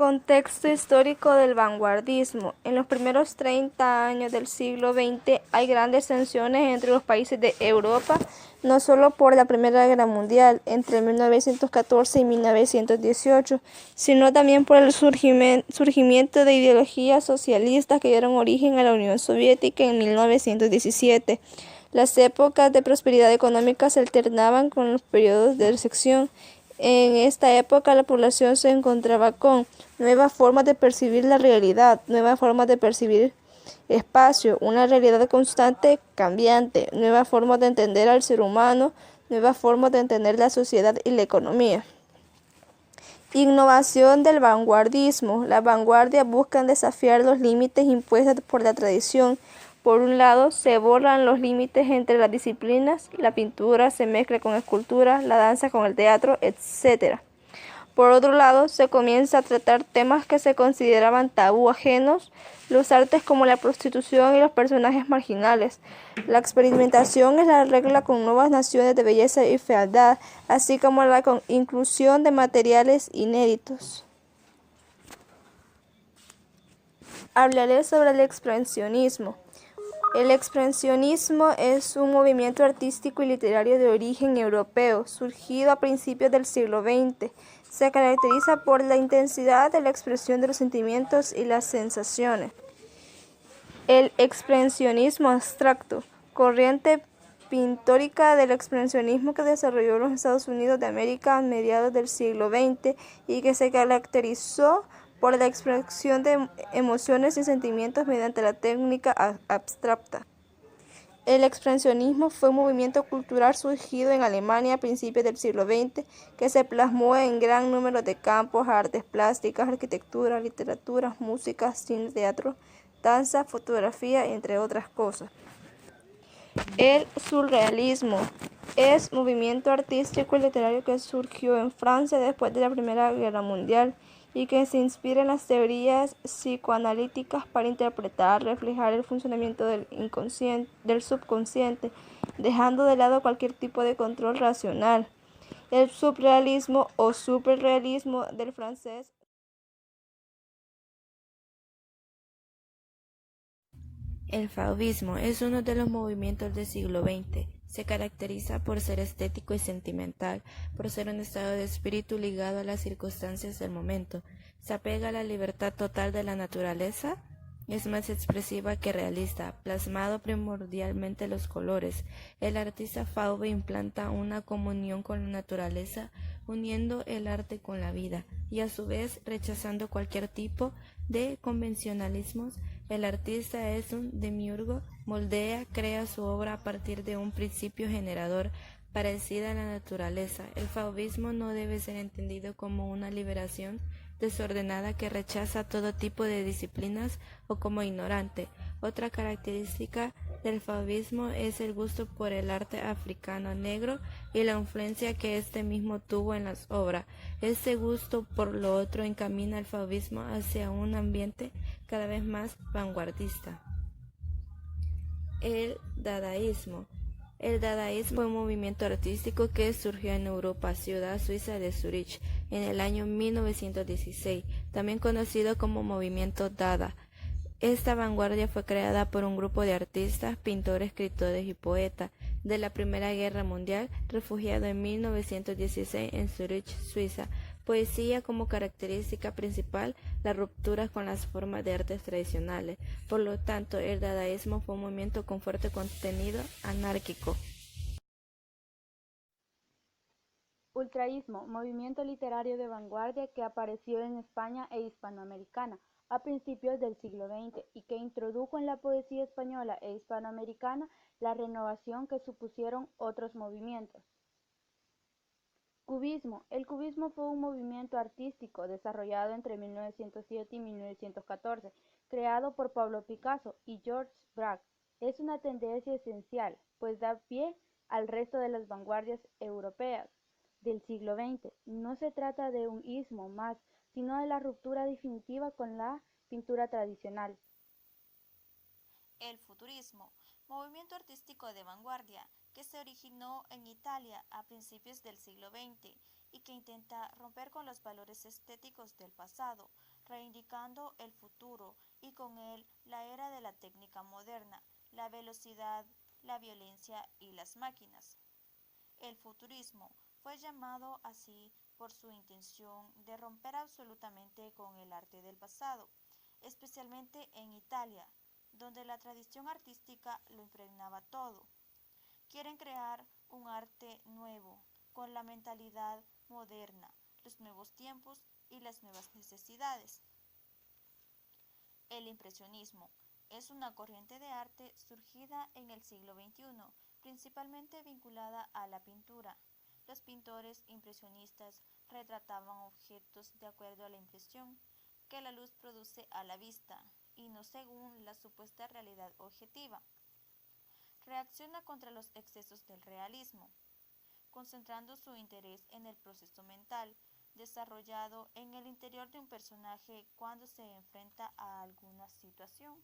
Contexto histórico del vanguardismo. En los primeros 30 años del siglo XX hay grandes tensiones entre los países de Europa, no solo por la Primera Guerra Mundial entre 1914 y 1918, sino también por el surgimiento de ideologías socialistas que dieron origen a la Unión Soviética en 1917. Las épocas de prosperidad económica se alternaban con los periodos de recesión. En esta época la población se encontraba con nuevas formas de percibir la realidad, nuevas formas de percibir espacio, una realidad constante, cambiante, nuevas formas de entender al ser humano, nuevas formas de entender la sociedad y la economía. Innovación del vanguardismo. Las vanguardias buscan desafiar los límites impuestos por la tradición. Por un lado, se borran los límites entre las disciplinas, la pintura se mezcla con escultura, la danza con el teatro, etc. Por otro lado, se comienza a tratar temas que se consideraban tabú ajenos, los artes como la prostitución y los personajes marginales. La experimentación es la regla con nuevas nociones de belleza y fealdad, así como la inclusión de materiales inéditos. Hablaré sobre el expresionismo. El expresionismo es un movimiento artístico y literario de origen europeo, surgido a principios del siglo XX. Se caracteriza por la intensidad de la expresión de los sentimientos y las sensaciones. El expresionismo abstracto, corriente pictórica del expresionismo que desarrolló en los Estados Unidos de América a mediados del siglo XX y que se caracterizó por la expresión de emociones y sentimientos mediante la técnica abstracta. El expresionismo fue un movimiento cultural surgido en Alemania a principios del siglo XX que se plasmó en gran número de campos: artes plásticas, arquitectura, literatura, música, cine, teatro, danza, fotografía, entre otras cosas. El surrealismo es un movimiento artístico y literario que surgió en Francia después de la Primera Guerra Mundial y que se inspira en las teorías psicoanalíticas para interpretar, reflejar el funcionamiento del subconsciente, dejando de lado cualquier tipo de control racional. El surrealismo o superrealismo del francés. El fauvismo es uno de los movimientos del siglo XX. Se caracteriza por ser estético y sentimental, por ser un estado de espíritu ligado a las circunstancias del momento. Se apega a la libertad total de la naturaleza. Es más expresiva que realista, plasmado primordialmente los colores. El artista fauve implanta una comunión con la naturaleza, uniendo el arte con la vida, y a su vez rechazando cualquier tipo de convencionalismos. El artista es un demiurgo, moldea, crea su obra a partir de un principio generador, parecida a la naturaleza. El fauvismo no debe ser entendido como una liberación desordenada que rechaza todo tipo de disciplinas o como ignorante. Otra característica del fauvismo es el gusto por el arte africano negro y la influencia que este mismo tuvo en las obras. Este gusto por lo otro encamina al fauvismo hacia un ambiente cada vez más vanguardista. El dadaísmo. El dadaísmo fue un movimiento artístico que surgió en Europa, ciudad suiza de Zúrich, en el año 1916, también conocido como movimiento Dada. Esta vanguardia fue creada por un grupo de artistas, pintores, escritores y poetas de la Primera Guerra Mundial, refugiado en 1916 en Zúrich, Suiza. Poesía como característica principal, la ruptura con las formas de artes tradicionales. Por lo tanto, el dadaísmo fue un movimiento con fuerte contenido anárquico. Ultraísmo, movimiento literario de vanguardia que apareció en España e Hispanoamericana a principios del siglo XX y que introdujo en la poesía española e hispanoamericana la renovación que supusieron otros movimientos. Cubismo. El cubismo fue un movimiento artístico desarrollado entre 1907 y 1914, creado por Pablo Picasso y Georges Braque. Es una tendencia esencial, pues da pie al resto de las vanguardias europeas del siglo XX. No se trata de un ismo más, sino de la ruptura definitiva con la pintura tradicional. El futurismo, movimiento artístico de vanguardia que se originó en Italia a principios del siglo XX y que intenta romper con los valores estéticos del pasado, reivindicando el futuro y con él la era de la técnica moderna, la velocidad, la violencia y las máquinas. El futurismo fue llamado así por su intención de romper absolutamente con el arte del pasado, especialmente en Italia, donde la tradición artística lo impregnaba todo. Quieren crear un arte nuevo, con la mentalidad moderna, los nuevos tiempos y las nuevas necesidades. El impresionismo es una corriente de arte surgida en el siglo XXI, principalmente vinculada a la pintura. Los pintores impresionistas retrataban objetos de acuerdo a la impresión que la luz produce a la vista y no según la supuesta realidad objetiva. Reacciona contra los excesos del realismo, concentrando su interés en el proceso mental desarrollado en el interior de un personaje cuando se enfrenta a alguna situación.